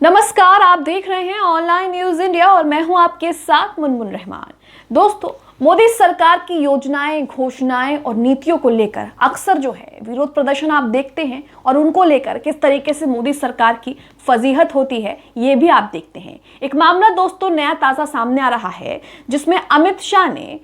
नमस्कार, आप देख रहे हैं ऑनलाइन न्यूज इंडिया और मैं हूं आपके साथ मुनमुन रहमान। दोस्तों, मोदी सरकार की योजनाएं, घोषणाएं और नीतियों को लेकर अक्सर जो है विरोध प्रदर्शन आप देखते हैं और उनको लेकर किस तरीके से मोदी सरकार की फजीहत होती है ये भी आप देखते हैं। एक मामला दोस्तों नया ताजा सामने आ रहा है जिसमें अमित शाह ने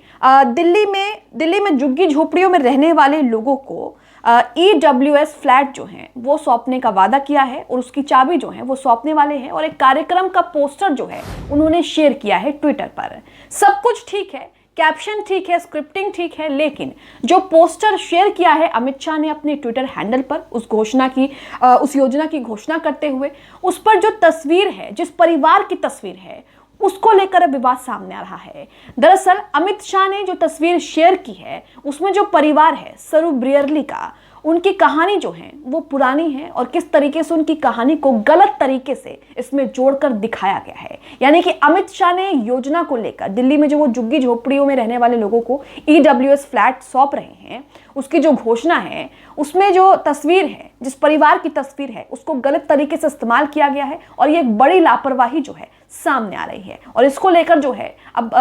दिल्ली में झुग्गी झोपड़ियों में रहने वाले लोगों को EWS फ्लैट जो हैं वो सौंपने का वादा किया है और उसकी चाबी जो है वो सौंपने वाले हैं और एक कार्यक्रम का पोस्टर जो है उन्होंने शेयर किया है ट्विटर पर। सब कुछ ठीक है, कैप्शन ठीक है, स्क्रिप्टिंग ठीक है, लेकिन जो पोस्टर शेयर किया है अमित शाह ने अपने ट्विटर हैंडल पर उस योजना की घोषणा करते हुए, उस पर जो तस्वीर है, जिस परिवार की तस्वीर है उसको लेकर अब विवाद सामने आ रहा है। दरअसल अमित शाह ने जो तस्वीर शेयर की है उसमें जो परिवार है सरूप ब्रियरली का, उनकी कहानी जो है वो पुरानी है और किस तरीके से उनकी कहानी को गलत तरीके से इसमें जोड़कर दिखाया गया है। यानी कि अमित शाह ने योजना को लेकर दिल्ली में जो वो झुग्गी झोपड़ियों में रहने वाले लोगों को EWS फ्लैट सौंप रहे हैं, उसकी जो घोषणा है उसमें जो तस्वीर है, जिस परिवार की तस्वीर है, उसको गलत तरीके से इस्तेमाल किया गया है और ये एक बड़ी लापरवाही जो है सामने आ रही है और इसको लेकर जो है अब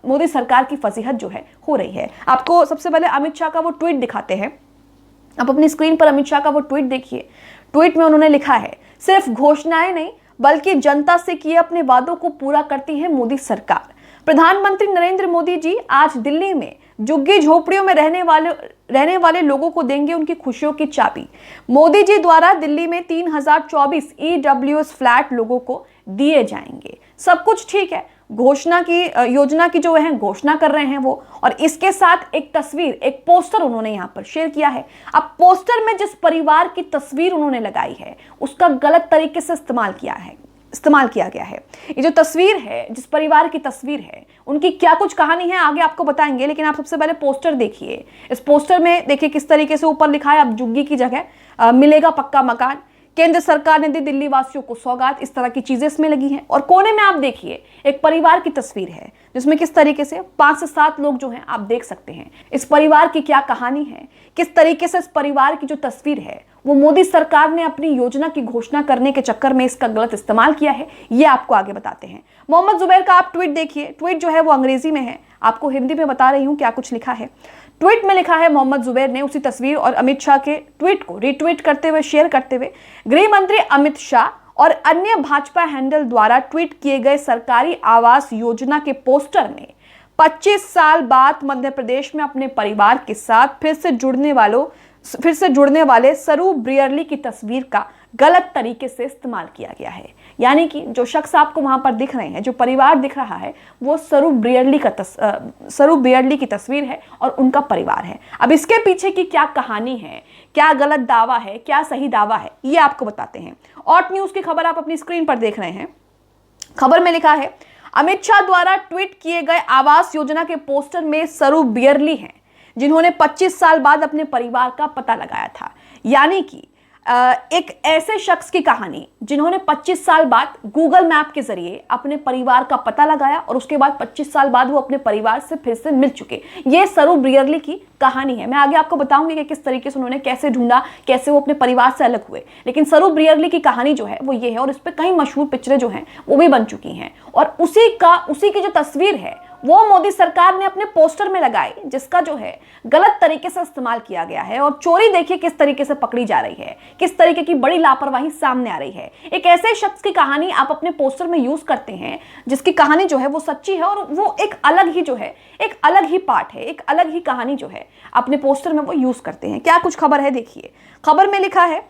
मोदी सरकार की फजीहत जो है हो रही है। आपको सबसे पहले अमित शाह का वो ट्वीट दिखाते हैं। आप अपनी स्क्रीन पर अमित शाह का वो ट्वीट देखिए। ट्वीट में उन्होंने लिखा है, सिर्फ घोषणाएं नहीं बल्कि जनता से किए अपने वादों को पूरा करती है मोदी सरकार। प्रधानमंत्री नरेंद्र मोदी जी आज दिल्ली में झुग्गी झोपड़ियों में रहने वाले लोगों को देंगे उनकी खुशियों की चाबी। मोदी जी द्वारा दिल्ली में 3024 EWS फ्लैट लोगों को दिए जाएंगे। सब कुछ ठीक है, योजना की जो है घोषणा कर रहे हैं वो, और इसके साथ एक तस्वीर, एक पोस्टर उन्होंने यहाँ पर शेयर किया है। अब पोस्टर में जिस परिवार की तस्वीर उन्होंने लगाई है उसका गलत तरीके से इस्तेमाल किया गया है। ये जो तस्वीर है, जिस परिवार की तस्वीर है, उनकी क्या कुछ कहानी है आगे आपको बताएंगे, लेकिन आप सबसे पहले पोस्टर देखिए। इस पोस्टर में देखिए किस तरीके से ऊपर लिखा है, अब झुग्गी की जगह मिलेगा पक्का मकान, केंद्र सरकार ने दी दिल्ली वासियों को सौगात, इस तरह की चीजें इसमें लगी हैं। और कोने में आप देखिए एक परिवार की तस्वीर है जिसमें किस तरीके से 5 से 7 लोग जो हैं आप देख सकते हैं। इस परिवार की क्या कहानी है, किस तरीके से इस परिवार की जो तस्वीर है वो मोदी सरकार ने अपनी योजना की घोषणा करने के चक्कर में इसका गलत इस्तेमाल किया है, ये आपको आगे बताते हैं। मोहम्मद जुबैर का आप ट्वीट देखिए। ट्वीट जो है वो अंग्रेजी में है, आपको हिंदी में बता रही हूँ क्या कुछ लिखा है। ट्वीट में लिखा है, मोहम्मद जुबैर ने उसी तस्वीर और अमित शाह के ट्वीट को रीट्वीट करते हुए, शेयर करते हुए, गृह मंत्री अमित शाह और अन्य भाजपा हैंडल द्वारा ट्वीट किए गए सरकारी आवास योजना के पोस्टर में 25 साल बाद मध्य प्रदेश में अपने परिवार के साथ फिर से जुड़ने वाले सरूप ब्रियरली की तस्वीर का गलत तरीके से इस्तेमाल किया गया है। यानी कि जो शख्स आपको वहां पर दिख रहे हैं, जो परिवार दिख रहा है, वो सरूप ब्रियरली की तस्वीर है और उनका परिवार है। अब इसके पीछे की क्या कहानी है, क्या गलत दावा है, क्या सही दावा है, ये आपको बताते हैं। ऑट न्यूज की खबर आप अपनी स्क्रीन पर देख रहे हैं। खबर में लिखा है, अमित शाह द्वारा ट्वीट किए गए आवास योजना के पोस्टर में सरूप ब्रियरली हैं जिन्होंने 25 साल बाद अपने परिवार का पता लगाया था। यानी कि एक ऐसे शख्स की कहानी जिन्होंने 25 साल बाद गूगल मैप के जरिए अपने परिवार का पता लगाया और उसके बाद 25 साल बाद वो अपने परिवार से फिर से मिल चुके। ये सरूप ब्रियरली की कहानी है। मैं आगे आपको बताऊंगी कि किस तरीके से उन्होंने कैसे ढूंढा, कैसे वो अपने परिवार से अलग हुए, लेकिन सरूप ब्रियरली की कहानी जो है वो ये है और इस पर कई मशहूर पिक्चरें जो हैं वो भी बन चुकी हैं और उसी की जो तस्वीर है वो मोदी सरकार ने अपने पोस्टर में लगाई, जिसका जो है गलत तरीके से इस्तेमाल किया गया है। और चोरी देखिए किस तरीके से पकड़ी जा रही है, किस तरीके की बड़ी लापरवाही सामने आ रही है। एक ऐसे शख्स की कहानी आप अपने पोस्टर में यूज करते हैं जिसकी कहानी जो है वो सच्ची है और वो एक अलग ही पार्ट है, एक अलग ही कहानी जो है अपने पोस्टर में वो यूज करते हैं। क्या कुछ खबर है देखिए। खबर में लिखा है,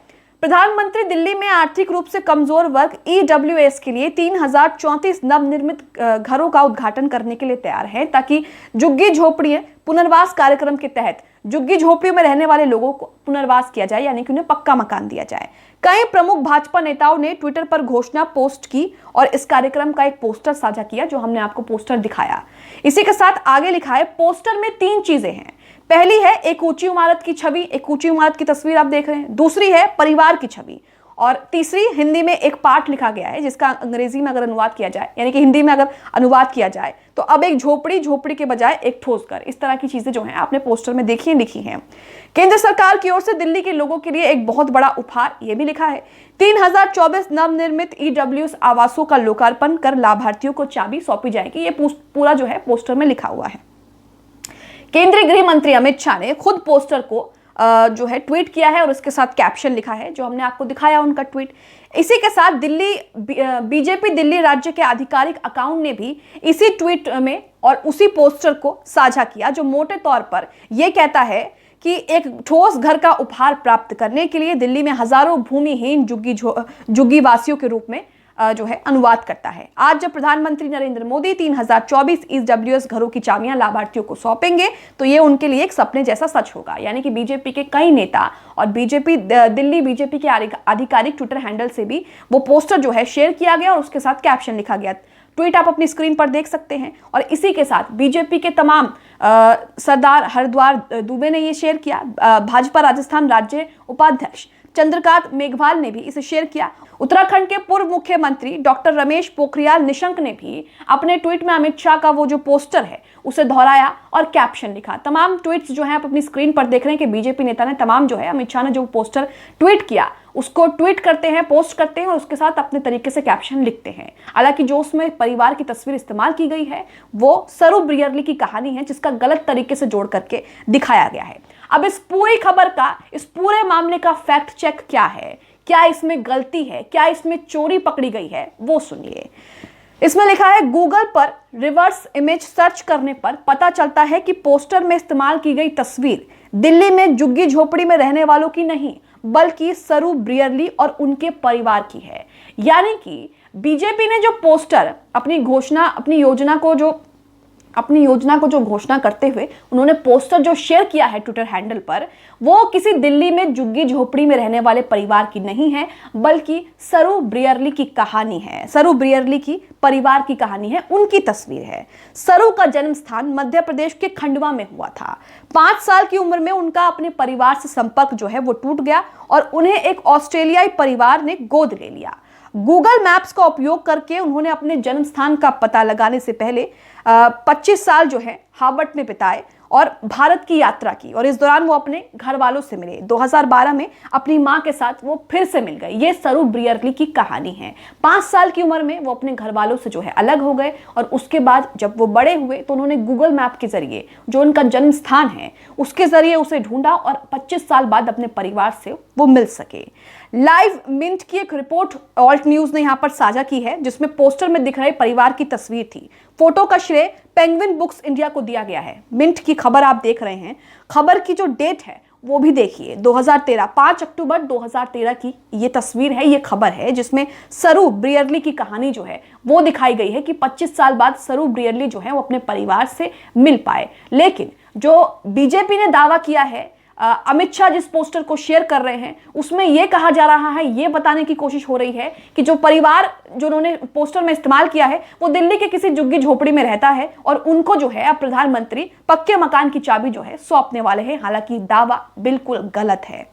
प्रधानमंत्री दिल्ली में आर्थिक रूप से कमजोर वर्ग EWS के लिए 3034 नवनिर्मित घरों का उद्घाटन करने के लिए तैयार हैं ताकि झुग्गी झोपड़ियां पुनर्वास कार्यक्रम के तहत झुग्गी झोपड़ियों में रहने वाले लोगों को पुनर्वास किया जाए, यानी कि उन्हें पक्का मकान दिया जाए। कई प्रमुख भाजपा नेताओं ने ट्विटर पर घोषणा पोस्ट की और इस कार्यक्रम का एक पोस्टर साझा किया, जो हमने आपको पोस्टर दिखाया। इसी के साथ आगे लिखा है, पोस्टर में 3 चीजें हैं। पहली है एक ऊंची इमारत की छवि, एक ऊंची इमारत की तस्वीर आप देख रहे हैं। दूसरी है परिवार की छवि और तीसरी, हिंदी में एक पाठ लिखा गया है जिसका अंग्रेजी में अगर अनुवाद किया जाए, यानी कि हिंदी में अगर अनुवाद किया जाए तो अब एक झोपड़ी, झोपड़ी के बजाय एक ठोस घर। इस तरह की चीजें जो हैं आपने पोस्टर में देखी लिखी हैं। केंद्र सरकार की ओर से दिल्ली के लोगों के लिए एक बहुत बड़ा उपहार, ये भी लिखा है। 3024 नवनिर्मित ईडब्ल्यूएस आवासों का लोकार्पण कर लाभार्थियों को चाबी सौंपी जाएगी। ये पूरा जो है पोस्टर में लिखा हुआ है। केंद्रीय गृह मंत्री अमित शाह ने खुद पोस्टर को जो है ट्वीट किया है और उसके साथ कैप्शन लिखा है, जो हमने आपको दिखाया उनका ट्वीट। इसी के साथ बीजेपी दिल्ली राज्य के आधिकारिक अकाउंट ने भी इसी ट्वीट में और उसी पोस्टर को साझा किया, जो मोटे तौर पर यह कहता है कि एक ठोस घर का उपहार प्राप्त करने के लिए दिल्ली में हजारों भूमिहीन झुग्गी वासियों के रूप में जो है अनुवाद करता है। आज जब प्रधानमंत्री नरेंद्र मोदी 3024 ईडब्ल्यूएस घरों की चाबियां लाभार्थियों को सौंपेंगे तो ये उनके लिए एक सपने जैसा सच होगा। यानी कि बीजेपी के कई नेता और दिल्ली बीजेपी के आधिकारिक ट्विटर हैंडल से भी वो पोस्टर जो है शेयर किया गया और उसके साथ कैप्शन लिखा गया। ट्वीट आप अपनी स्क्रीन पर देख सकते हैं। और इसी के साथ बीजेपी के तमाम सरदार हरिद्वार दुबे ने ये शेयर किया। भाजपा राजस्थान राज्य उपाध्यक्ष चंद्रकांत मेघवाल ने भी इसे शेयर किया। उत्तराखंड के पूर्व मुख्यमंत्री डॉक्टर रमेश पोखरियाल निशंक ने भी अपने ट्वीट में अमित शाह का वो जो पोस्टर है उसे दोहराया और कैप्शन लिखा। तमाम ट्वीट्स जो है आप अपनी स्क्रीन पर देख रहे हैं कि बीजेपी नेता ने तमाम जो है अमित शाह ने जो पोस्टर ट्वीट किया उसको ट्वीट करते हैं, पोस्ट करते हैं और उसके साथ अपने तरीके से कैप्शन लिखते हैं। हालांकि जो उसमें परिवार की तस्वीर इस्तेमाल की गई है वो सरू ब्रियरली की कहानी है, जिसका गलत तरीके से जोड़ करके दिखाया गया है। अब इस पूरी खबर का, इस पूरे मामले का फैक्ट चेक क्या है, क्या इसमें गलती है, क्या इसमें चोरी पकड़ी गई है, वो सुनिए। इसमें लिखा है, गूगल पर रिवर्स इमेज सर्च करने पर पता चलता है कि पोस्टर में इस्तेमाल की गई तस्वीर दिल्ली में झुग्गी झोपड़ी में रहने वालों की नहीं बल्कि सरू ब्रियरली और उनके परिवार की है। यानी कि बीजेपी ने जो पोस्टर अपनी योजना को जो घोषणा करते हुए उन्होंने पोस्टर जो शेयर किया है ट्विटर हैंडल पर, वो किसी दिल्ली में झुग्गी झोपड़ी में रहने वाले परिवार की नहीं है बल्कि सरू ब्रियरली की कहानी है। सरू ब्रियरली की परिवार की कहानी है, उनकी तस्वीर है। सरू का जन्म स्थान मध्य प्रदेश के खंडवा में हुआ था। 5 साल की उम्र में उनका अपने परिवार से संपर्क जो है वो टूट गया और उन्हें एक ऑस्ट्रेलियाई परिवार ने गोद ले लिया। गूगल मैप्स का उपयोग करके उन्होंने अपने जन्म स्थान का पता लगाने से पहले 25 साल जो है हार्वर्ड में बिताए और भारत की यात्रा की और इस दौरान वो अपने घर वालों से मिले। 2012 में अपनी मां के साथ वो फिर से मिल गए। ये सरू ब्रियरली की कहानी है। 5 साल की उम्र में वो अपने घर वालों से जो है अलग हो गए और उसके बाद जब वो बड़े हुए तो उन्होंने गूगल मैप के जरिए जो उनका जन्म स्थान है उसके जरिए उसे ढूंढा और 25 साल बाद अपने परिवार से वो मिल सके। लाइव मिंट की एक रिपोर्ट ऑल्ट न्यूज ने यहां पर साझा की है जिसमें पोस्टर में दिख रहे परिवार की तस्वीर थी। फोटो का श्रेय पेंगुइन बुक्स इंडिया को दिया गया है। मिंट की खबर आप देख रहे हैं। खबर की जो डेट है वो भी देखिए, 2013, 5 अक्टूबर 2013 की ये तस्वीर है, ये खबर है जिसमें सरू ब्रियरली की कहानी जो है वो दिखाई गई है कि 25 साल बाद सरू ब्रियरली जो है वो अपने परिवार से मिल पाए। लेकिन जो बीजेपी ने दावा किया है, अमित शाह जिस पोस्टर को शेयर कर रहे हैं उसमें यह कहा जा रहा है, यह बताने की कोशिश हो रही है कि जो परिवार जो उन्होंने पोस्टर में इस्तेमाल किया है वो दिल्ली के किसी झुग्गी झोपड़ी में रहता है और उनको जो है अब प्रधानमंत्री पक्के मकान की चाबी जो है सौंपने वाले हैं। हालांकि दावा बिल्कुल गलत है।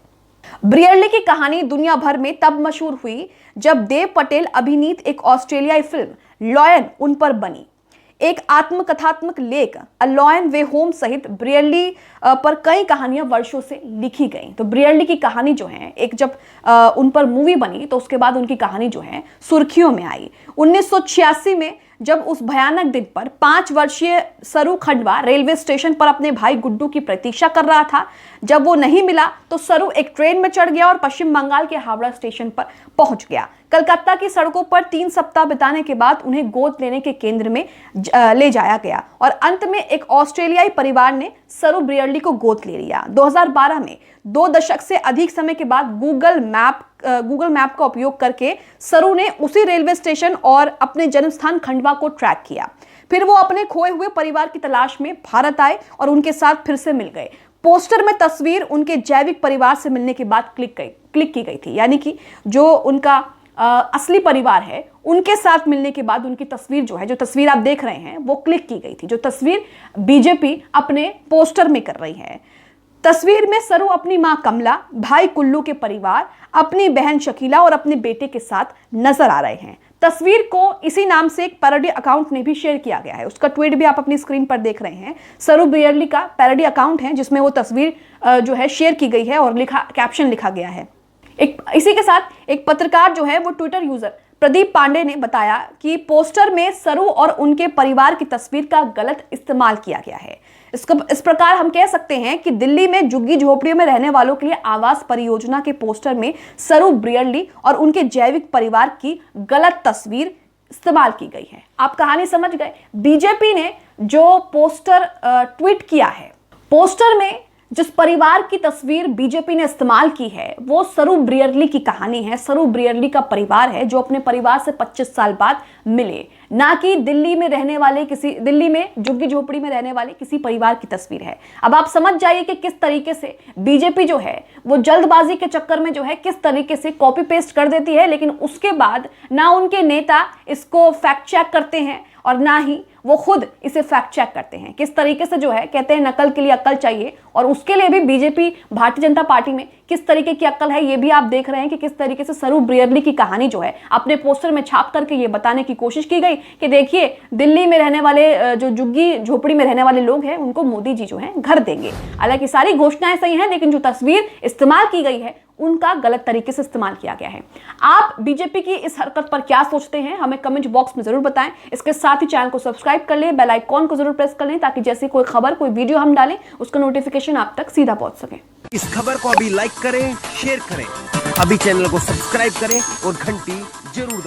ब्रियरली की कहानी दुनिया भर में तब मशहूर हुई जब देव पटेल अभिनीत एक ऑस्ट्रेलियाई फिल्म लॉयन उन पर बनी। एक आत्मकथात्मक लेख अ लॉयन वे होम सहित ब्रियरली पर कई कहानियां वर्षों से लिखी गई। तो ब्रियरली की कहानी जो है एक जब उन पर मूवी बनी तो उसके बाद उनकी कहानी जो है सुर्खियों में आई। 1986 में जब उस भयानक दिन पर 5 वर्षीय सरू खंडवा रेलवे स्टेशन पर अपने भाई गुड्डू की प्रतीक्षा कर रहा था। जब वो नहीं मिला तो सरू एक ट्रेन में चढ़ गया और पश्चिम बंगाल के हावड़ा स्टेशन पर पहुंच गया। कलकत्ता की सड़कों पर 3 सप्ताह बिताने के बाद उन्हें गोद लेने के केंद्र में ले जाया गया और अंत में एक ऑस्ट्रेलियाई परिवार ने सरू ब्रियरली को गोद ले लिया। 2012 में 2 दशक से अधिक समय के बाद गूगल मैप का उपयोग करके सरू ने उसी रेलवे स्टेशन और अपने जन्म स्थान खंडवा को ट्रैक किया। फिर वो अपने खोए हुए परिवार की तलाश में भारत आए और उनके साथ फिर से मिल गए। पोस्टर में तस्वीर उनके जैविक परिवार से मिलने के बाद क्लिक की गई थी। यानी कि जो उनका असली परिवार है उनके साथ मिलने के बाद उनकी तस्वीर जो है, जो तस्वीर आप देख रहे हैं वो क्लिक की गई थी, जो तस्वीर बीजेपी अपने पोस्टर में कर रही है। तस्वीर में सरू अपनी मां कमला, भाई कुल्लू के परिवार, अपनी बहन शकीला और अपने बेटे के साथ नजर आ रहे हैं। तस्वीर को इसी नाम से एक पैरोडी अकाउंट ने भी शेयर किया गया है। उसका ट्वीट भी आप अपनी स्क्रीन पर देख रहे हैं। सरू ब्रियरली का पैरोडी अकाउंट है जिसमें वो तस्वीर जो है शेयर की गई है और कैप्शन लिखा गया है। इसी के साथ एक पत्रकार जो है वो ट्विटर यूजर प्रदीप पांडे ने बताया कि पोस्टर में सरू और उनके परिवार की तस्वीर का गलत इस्तेमाल किया गया है। इस प्रकार हम कह सकते हैं कि दिल्ली में झुग्गी झोपड़ियों में रहने वालों के लिए आवास परियोजना के पोस्टर में सरू ब्रियरली और उनके जैविक परिवार की गलत तस्वीर इस्तेमाल की गई है। आप कहानी समझ गए। बीजेपी ने जो पोस्टर ट्वीट किया है, पोस्टर में जिस परिवार की तस्वीर बीजेपी ने इस्तेमाल की है वो सरू ब्रियरली की कहानी है। सरू ब्रियरली का परिवार है जो अपने परिवार से 25 साल बाद मिले, ना कि दिल्ली में झुग्गी झोपड़ी में रहने वाले किसी परिवार की तस्वीर है। अब आप समझ जाइए कि किस तरीके से बीजेपी जो है वो जल्दबाजी के चक्कर में जो है किस तरीके से कॉपी पेस्ट कर देती है, लेकिन उसके बाद ना उनके नेता इसको फैक्ट चेक करते हैं और ना ही वो खुद इसे फैक्ट चेक करते हैं। किस तरीके से जो है कहते हैं नकल के लिए अक्ल चाहिए, और उसके लिए भी बीजेपी भारतीय जनता पार्टी में किस तरीके की अक्ल है ये भी आप देख रहे हैं कि किस तरीके से सरू ब्रियरली की कहानी जो है अपने पोस्टर में छाप करके ये बताने की कोशिश की गई कि देखिए दिल्ली में रहने वाले जो झुग्गी झोपड़ी में रहने वाले लोग हैं उनको मोदी जी जो है घर देंगे। हालांकि सारी घोषणाएं सही हैं, लेकिन जो तस्वीर इस्तेमाल की गई है उनका गलत तरीके से इस्तेमाल किया गया है। आप बीजेपी की इस हरकत पर क्या सोचते हैं हमें कमेंट बॉक्स में जरूर बताएं। इसके साथ ही चैनल को सब्सक्राइब कर लें, बेल आइकॉन को जरूर प्रेस कर लें ताकि जैसे कोई खबर कोई वीडियो हम डालें उसका नोटिफिकेशन आप तक सीधा पहुंच सके। इस खबर को अभी लाइक करें, शेयर करें, अभी चैनल को सब्सक्राइब करें और घंटी जरूर